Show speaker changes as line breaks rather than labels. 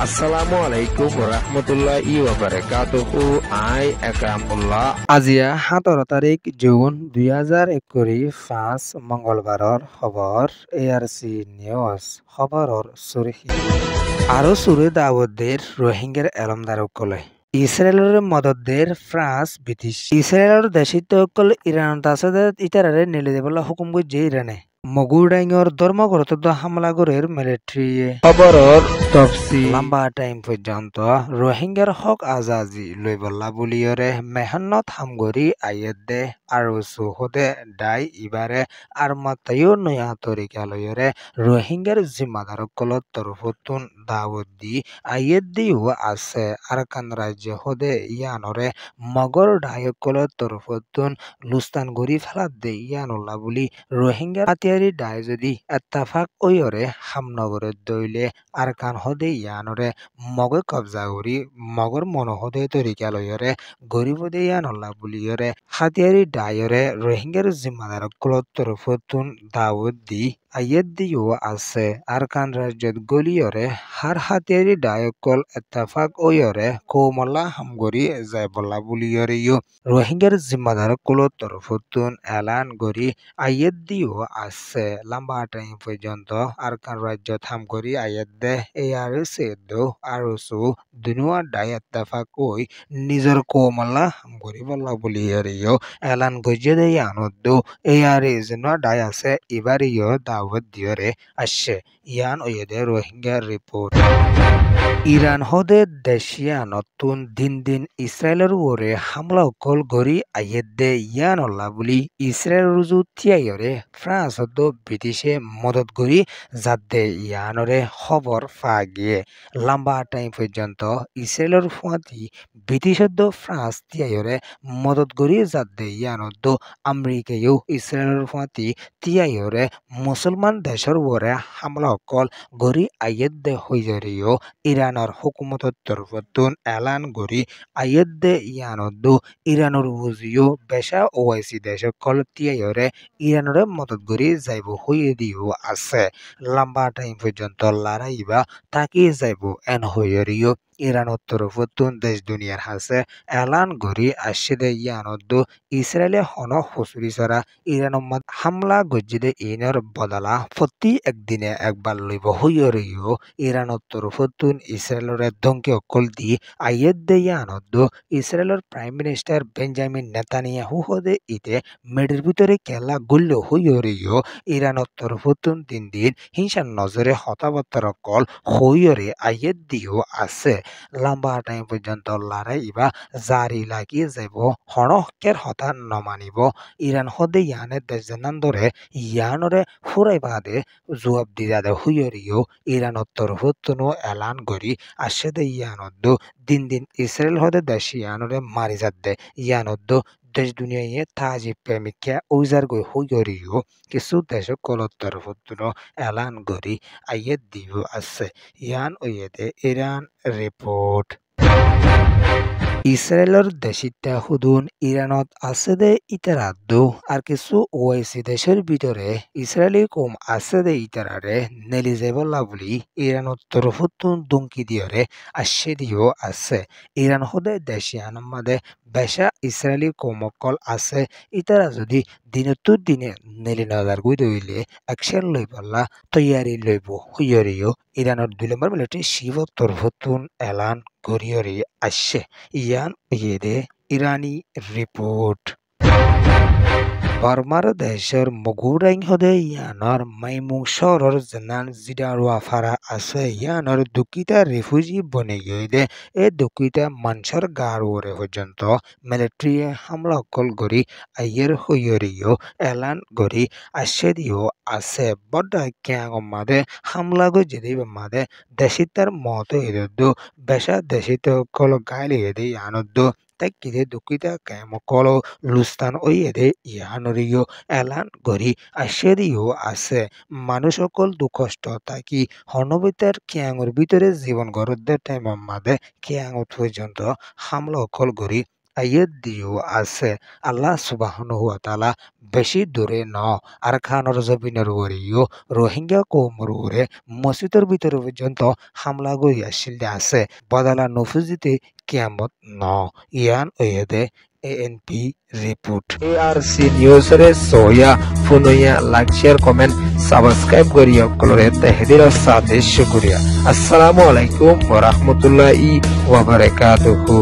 Assalamu alaikum warahmatullahi wabarakatuh. I Akramullah. আজিয়া 17 তাৰিখ June 2021 মঙ্গলবাৰৰ খবৰ ARC news খবৰৰ সুরহি আৰু সুরে দাউদের রোহিঙ্গার এলমদারকলে ইসরায়েলের মদদের ফ্রান্স ব্রিটিশ ইসরায়েলের দেশিতকল ইরান তাসাদে ইতারারে নেলে দেবলা হুকুম যে ইরানে মগুডাইঙর ধর্মগ্রত হামলা গরের মিলিটারিয়ে খবরর তফসি লম্বা টাইম পর্যন্ত রোহিঙ্গার হক আজাজি লইবল্লা বুলিয়রে মেহনত হামগরি আইয়েদে আৰু সুহদে ডাই ইবারে আর মাতায়ো নয়া তরিকা লয়রে রোহিঙ্গার জিম্মাদারকলত তরফতুন দাওয়াত দি আইয়েদিও আছে আরকান রাজ্য হদে ইয়ানরে মগর ডায়কলত তরফতুন লুস্তান গরি ফেলাত দে ইয়ানুল্লাহ বুলি রোহিঙ্গার হাতিয়ারি ডাই যদি এত্তাফাক ওয়রে হামনগরে দইলে আরকান হদে ইয়ানরে মগে কবজা করি মগর মনোহদে তরিকা লয়রে গরিবদে ইয়ানুল্লাহ বুলিয়রে হাতিয়ারি ডায়রে রোহিঙ্গার জিম্মাদারকলত তরফতুন দাওয়াত দি আইয়েদিও আছে আরকান রাজ্যত গলিয়রে হার হাতিয়ারি ডায়কল এত্তাফাক ওয়রে কৌমল্লা হামগরি যাইবল্লা বুলিয়রে রোহিঙ্গার জিম্মাদারকলত তরফতুন এলান গরি আইয়েদিও আছে লম্বা টাইম পর্যন্ত আরকান রাজ্যত হামগরি আইয়েদে এআরসি দো আরসু দুনুয়া ডাই এত্তাফাক ওই নিজের কৌমল্লা হামগরি বল্লা বুলিয়রে এলান গজে ইয়ানদ্দো এআরএস ন ডাই আছে এবারিও দাওয়াত দিয়রে আসছে ইয়ান ওয়েদে রোহিঙ্গা রিপোর্ট ইরান হদে দেশিয়া নতুন দিন দিন ইসরায়েলের ওরে হামলা কল গরি আইয়েদে ইয়ানল্লা বুলি ইসরায়েল রুজু তিয়াইরে ফ্রান্স হদ ব্রিটিশে মদত গরি যাদে ইয়ানরে খবর ফা গিয়ে লম্বা টাইম পর্যন্ত ইসরায়েলের ফুয়াতি ব্রিটিশ হদ ফ্রান্স তিয়াইরে মদত গরি যাদে ইয়ানদ্দ আমেরিকায়ও ইসরায়েলের ফুয়াতি তিয়াইরে মুসলমান দেশের ওরে হামলা কল গরি আইয়েদে হইজরিও ইরানের হুকুমতর তরফতুন এলান গরি আইয়েদে ইয়ানদ্দু ইরানের বুঝিও বেশা ওআইসি দেশে কল তিয়াইরে ইরানরে মদত গরি যাইব হইয়ে দিও আছে লম্বা টাইম পর্যন্ত লড়াইবা তাকি যাইব এন হইয়রিও ইরানের তরফতুন দেশ দুনিয়ার হাসে এলান গরি আসিদে ইয়ানদ্দু ইসরায়েলে হন হুসুরি সরা ইরান হামলা গজ্জিদে ইনর বদলা প্রতি একদিনে একবার লইব হইয়রিও ইরানের তরফতুন ইসরায়েলের ধমকি অকল দি আইয়েদে ইয়ানদ্দু ইসরায়েলের প্রাইম মিনিস্টার বেঞ্জামিন নেতানিয়াহু হদে ইতে মেডের ভিতরে কেলা গুল্ল হইয়রিও ইরানের তরফতুন দিন দিন হিংসার নজরে হতাবত্তর কল হইয়রে আইয়েদিও আছে লম্বা টাইম পর্যন্ত লড়াই ইবা জারি লাগি যাব হণকের হতা নমানিব ইরান হদে ইয়ানের দেশজানান ধরে ইয়ানরে ফুরাই বাদে জবাব দিয়াদে হইয়রিও ইরানের তরফতুনো এলান করি আসে দে ইয়ানদ্দো দিন দিন ইসরায়েল হদে দেশ ইয়ানরে মারি যাদে ইয়ানদ্দো দেশ দুনিয়ায় তাজি প্রেমিকা ওইজার গই হইয়রিও কিছু দেশ কলত তরফতুনো এলান করি আইয়ে দিব আছে ইয়ান ওয়েদে ইরান রিপোর্ট ইসরায়েলের দেশিতা হুদুন ইরানত আছে দে ইতারাদ্দু আর কিছু ওআইসি দেশের ভিতরে ইসরায়েলি কম আছে দে ইতারারে নেলি যাবল্লা বুলি ইরানত তরফতুন দুমকি দিয়রে আসে দিও আছে ইরান হদে দেশিয়ান মাদে বেশা ইসরায়েলি কমকল আছে ইতারা যদি দিনতুর দিনে নেলি নজর গুই দইলে অ্যাকশন লইবল্লা তৈয়ারি লইব হইয়রিও ইরানের 2 নম্বর মিলিটারি শিব তরফতুন এলান গরিয়রি আসছে ইয়ান ইয়েদে ইরানি রিপোর্ট বর্মার দেশের মগুরাইং হদে ইয়ানর মাইমুং শহরের জনান জিডারোয়া ফারা আছে ইয়ানর দুকিতা রিফিউজি বনে গিয়ে এ দুকিতা মানুষের গার ওরে পর্যন্ত মিলিটারি হামলা কল গরি আইয়ের হইয়রিও এলান গরি আসে দিও আছে বড় ক্যাং মাদে হামলা গো যদি মাদে দেশিতার মত এদো বেশা দেশিত কল গাইলে এদে ইয়ানদ্দো তাকিদে দুকিতা কেমকল লুস্তান ওইয়েদে ইহানরিও এলান গরি আসেরিও আছে মানুষ সকল দুঃখষ্ট তাকি হনবিতার কিয়াঙর ভিতরে জীবন গরদের টাইম মাদে কিয়াঙত পর্যন্ত হামলা অকল গরি ayat দিও আছে আল্লাহ সুবহানাহু ওয়া তাআলা বেশি দূরে ন আর খানোর জমিনের ওরিও রোহিঙ্গা কৌমর ওরে মসজিদের ভিতরে পর্যন্ত হামলা গই আসিল আছে বদলা নফুজিতে কিয়ামত ন ইয়ান ওয়েদে এএনপি রিপোর্ট এআরসি নিউজ রে সোয়া ফুনুয়া লাইক শেয়ার কমেন্ট সাবস্ক্রাইব করিয়া কলরে তাহদির সাথে শুকরিয়া আসসালামু আলাইকুম ওয়া রাহমাতুল্লাহি ওয়া বারাকাতুহু।